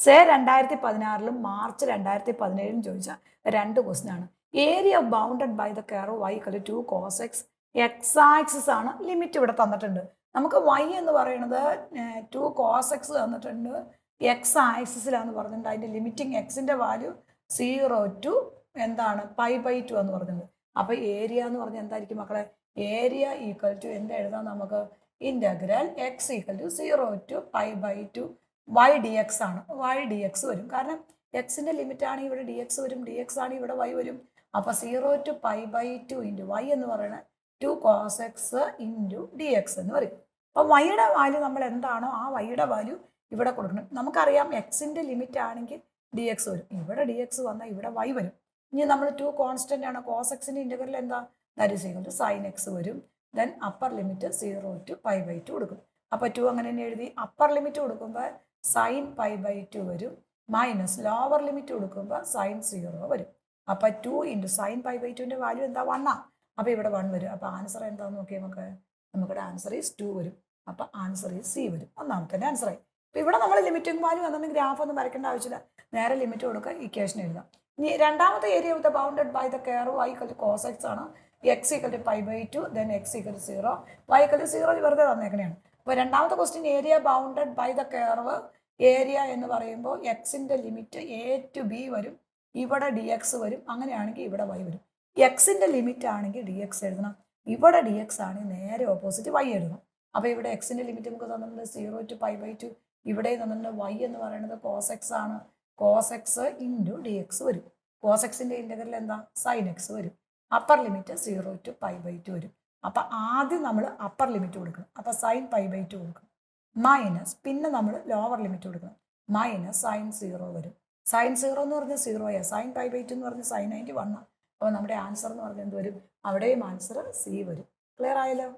Say 2016 March 2017 ചോദിച്ച രണ്ട് question ആണ്. Area bounded by the curve y = 2 cos x. X axis ആണ് limit ഇവിടെ തന്നിട്ടുണ്ട്. നമുക്ക് y എന്ന് പറയുന്നത് 2 cos x തന്നിട്ടുണ്ട്, എക്സ് ആക്സിസിലാന്ന് പറഞ്ഞിട്ടുണ്ട്. അതിന്റെ ലിമിറ്റിംഗ് എക്സിന്റെ വാല്യൂ 0 to എന്താണ് π/2 എന്ന് പറഞ്ഞിട്ടുണ്ട്. അപ്പൊ ഏരിയ എന്ന് പറഞ്ഞാൽ എന്തായിരിക്കും മക്കളെ? ഏരിയ ഈക്വൽ ടു എന്ത് എഴുതാം നമുക്ക്? Integral x equal to 0 to π/2 y dx ആണ്. y dx വരും, കാരണം എക്സിന്റെ ലിമിറ്റ് ആണ് ഇവിടെ dx വരും, dx ആണ് ഇവിടെ y വരും. അപ്പൊ 0 to π/2 ഇൻറ്റു y എന്ന് പറയുന്നത് 2 cos x ഇൻറ്റു dx എന്ന് വരും. അപ്പൊ വൈയുടെ വാല്യൂ നമ്മൾ എന്താണോ ആ വൈയുടെ വാല്യൂ ഇവിടെ കൊടുക്കണം. നമുക്കറിയാം എക്സിന്റെ ലിമിറ്റ് ആണെങ്കിൽ dx വരും, ഇവിടെ dx വന്നാൽ ഇവിടെ y വരും. ഇനി നമ്മൾ 2 കോൺസ്റ്റന്റ് ആണ്, cos എക്സിന്റെ ഇന്റഗ്രൽ എന്താ? That is equal to sin x വരും. ദെൻ അപ്പർ ലിമിറ്റ് 0 to π/2 കൊടുക്കും. അപ്പൊ 2 അങ്ങനെ തന്നെ എഴുതി. അപ്പർ ലിമിറ്റ് കൊടുക്കുമ്പോൾ sin π/2 വരും, മൈനസ് ലോവർ ലിമിറ്റ് കൊടുക്കുമ്പോൾ sin 0 വരും. അപ്പൊ 2 ഇൻറ്റു sin π/2ന്റെ വാല്യൂ എന്താ? 1 ആ. അപ്പൊ ഇവിടെ 1 വരും. അപ്പൊ ആൻസർ എന്താന്ന് നോക്കിയാൽ നമുക്കിവിടെ ആൻസർ ഈസ് 2 വരും. അപ്പൊ ആൻസർ ഈസ് സി വരും. ഒന്നാമത്തെ ആൻസർ ആയി. അപ്പൊ ഇവിടെ നമ്മൾ ലിമിറ്റിംഗ് വാല്യൂ എന്നുണ്ടെങ്കിൽ ഗ്രാഫ് ഒന്നും വരയ്ക്കേണ്ട ആവശ്യമില്ല, നേരെ ലിമിറ്റ് കൊടുക്കുക, ഇക്വേഷൻ എഴുതാം. ഇനി രണ്ടാമത്തെ area of the bounded by the curve y = cos x ആണ്. x = π/2, then x = 0, y = 0 വെറുതെ തന്നേക്കണെയാണ്. അപ്പൊ രണ്ടാമത്തെ question area bounded by the curve. Area എന്ന് പറയുമ്പോൾ എക്സിന്റെ ലിമിറ്റ് a to b വരും, ഇവിടെ dx വരും. അങ്ങനെയാണെങ്കിൽ ഇവിടെ y വരും. എക്സിന്റെ ലിമിറ്റ് ആണെങ്കിൽ dx എഴുതണം, ഇവിടെ dx ആണെങ്കിൽ നേരെ ഓപ്പോസിറ്റ് y എഴുതണം. അപ്പൊ ഇവിടെ എക്സിന്റെ ലിമിറ്റ് നമുക്ക് തന്നിട്ടുണ്ട് 0 to π/2, ഇവിടെ തന്നിട്ടുണ്ട് y എന്ന് പറയുന്നത് cos x ആണ്. cos x ഇൻറ്റു dx വരും. cos എക്സിന്റെ ഇന്റഗ്രൽ എന്താ? sin x വരും. അപ്പർ ലിമിറ്റ് 0 to π/2 വരും. അപ്പൊ ആദ്യം നമ്മൾ അപ്പർ ലിമിറ്റ് കൊടുക്കണം. അപ്പൊ sin π/2 കൊടുക്കണം, മൈനസ് പിന്നെ നമ്മൾ ലോവർ ലിമിറ്റ് കൊടുക്കണം, മൈനസ് sin 0 വരും. sin 0 എന്ന് പറഞ്ഞാൽ 0 sin π/2 എന്ന് പറഞ്ഞാൽ sin 91. അപ്പോൾ നമ്മുടെ ആൻസർ എന്ന് പറഞ്ഞാൽ എന്ത് വരും? അവിടെയും ആൻസർ സി വരും. ക്ലിയർ ആയല്ലോ?